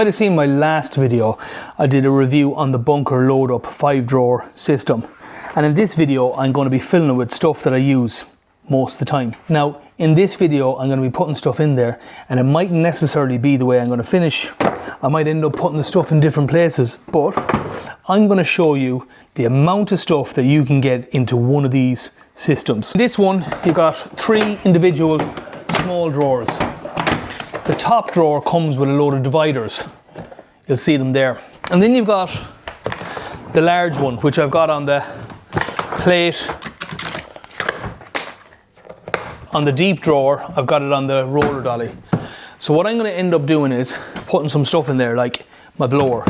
might have seen my last video. I did a review on the Bunker Load Up 5-drawer system, and in this video I'm going to be filling it with stuff that I use most of the time. Now in this video I'm going to be putting stuff in there, and it mightn't necessarily be the way I'm going to finish. I might end up putting the stuff in different places, but I'm going to show you the amount of stuff that you can get into one of these systems. This one, you've got 3 individual small drawers. The top drawer comes with a load of dividers. You'll see them there. And then you've got the large one, which I've got on the plate. On the deep drawer, I've got it on the roller dolly. So what I'm going to end up doing is putting some stuff in there, like my blower,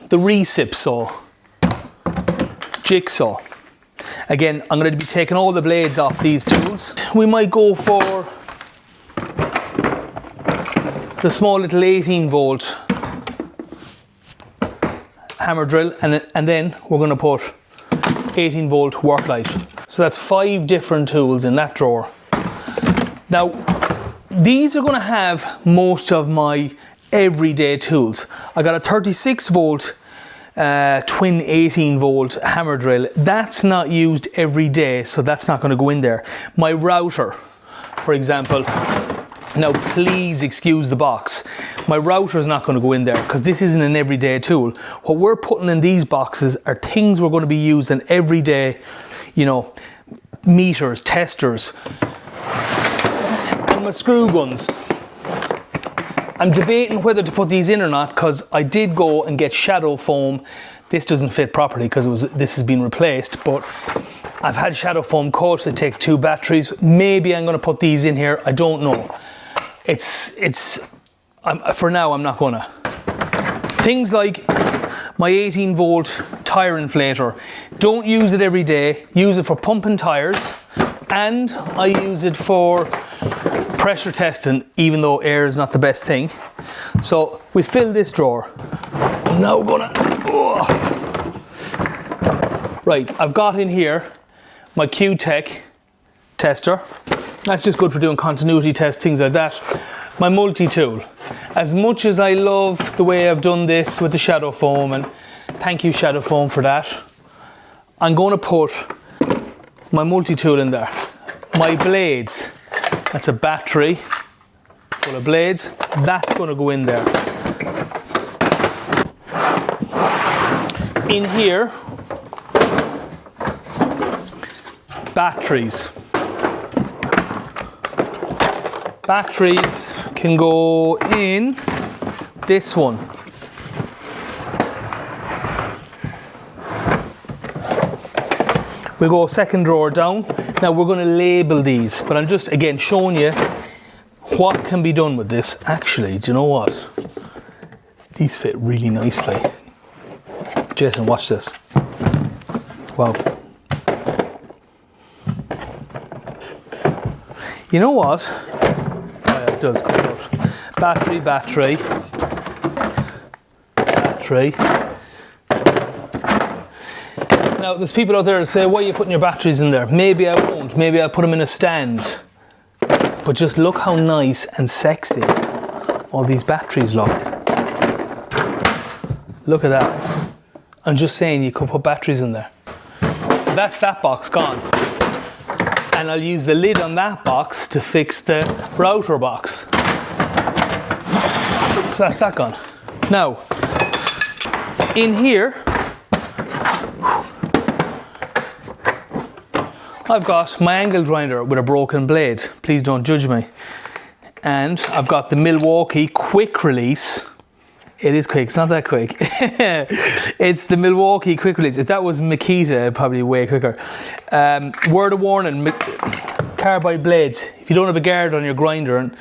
the recip saw, jigsaw. Again, I'm going to be taking all the blades off these tools. We might go for the small little 18-volt hammer drill, and then we're going to put 18-volt work light. So that's 5 different tools in that drawer. Now, these are going to have most of my everyday tools. I got a 36-volt twin 18-volt hammer drill. That's not used every day, so that's not going to go in there. My router, for example. Now please excuse the box. My router is not going to go in there because this isn't an everyday tool. What we're putting in these boxes are things we're going to be using every day. You know, meters, testers, and my screw guns. I'm debating whether to put these in or not, because I did go and get shadow foam. This doesn't fit properly because this has been replaced, but I've had shadow foam coats. It takes 2 batteries. Maybe I'm going to put these in here. I don't know. For now, I'm not gonna. Things like my 18-volt tire inflator. Don't use it every day. Use it for pumping tires, and I use it for pressure testing, even though air is not the best thing. So we fill this drawer. Now we're gonna. Right, I've got in here my Q-Tech tester. That's just good for doing continuity tests, things like that. My multi-tool. As much as I love the way I've done this with the shadow foam, and thank you Shadow Foam for that, I'm going to put my multi-tool in there. My blades. That's a battery full of blades. That's going to go in there. In here, batteries. Batteries can go in this one. We go second drawer down. Now we're going to label these, but I'm just again showing you what can be done with this. Actually, do you know what? These fit really nicely. Jason, watch this. Wow. You know what? It does come out. Battery. Now there's people out there that say, why are you putting your batteries in there? Maybe I won't. Maybe I'll put them in a stand. But just look how nice and sexy all these batteries look. Look at that. I'm just saying you could put batteries in there. So that's that box gone. And I'll use the lid on that box to fix the router box. So that's that gone. Now, in here, I've got my angle grinder with a broken blade. Please don't judge me. And I've got the Milwaukee quick release. It is quick, it's not that quick. It's the Milwaukee quick release. If that was Makita, probably way quicker. Word of warning, carbide blades. If you don't have a guard on your grinder, and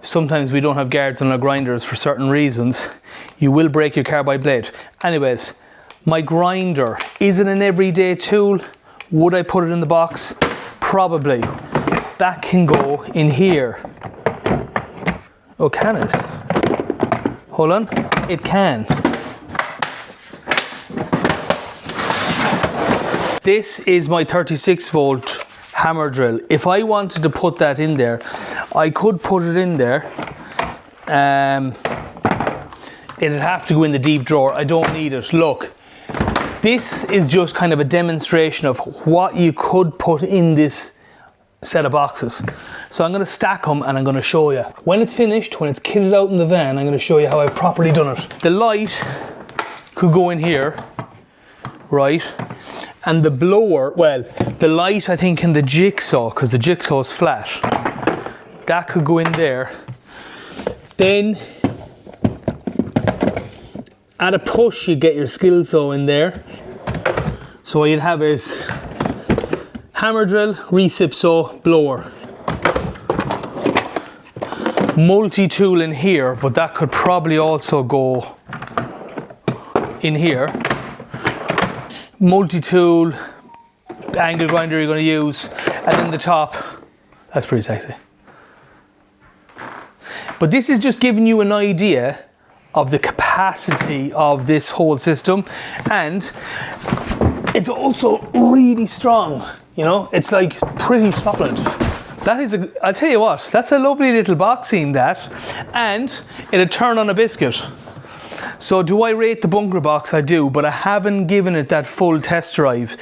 sometimes we don't have guards on our grinders for certain reasons, you will break your carbide blade. Anyways, my grinder, is it an everyday tool? Would I put it in the box? Probably. That can go in here. Oh, can it? Hold on, it can. This is my 36-volt hammer drill. If I wanted to put that in there, I could put it in there it'd have to go in the deep drawer. I don't need it. Look, this is just kind of a demonstration of what you could put in this set of boxes. So I'm going to stack them and I'm going to show you. When it's finished, when it's kitted out in the van, I'm going to show you how I've properly done it. The light could go in here, right? And the blower, well, the light I think in the jigsaw, because the jigsaw is flat, that could go in there. Then at a push you get your skill saw in there. So what you'd have is hammer drill, recip saw, blower. Multi-tool in here, but that could probably also go in here. Multi-tool, angle grinder you're going to use, and then the top, that's pretty sexy. But this is just giving you an idea of the capacity of this whole system, and it's also really strong, you know, it's like pretty solid. That is I'll tell you what, that's a lovely little boxing, that, and it'll turn on a biscuit. So do I rate the Bunker box? I do, but I haven't given it that full test drive.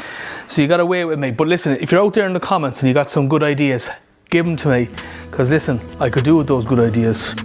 So you gotta wait with me. But listen, if you're out there in the comments and you got some good ideas, give them to me. Because listen, I could do with those good ideas.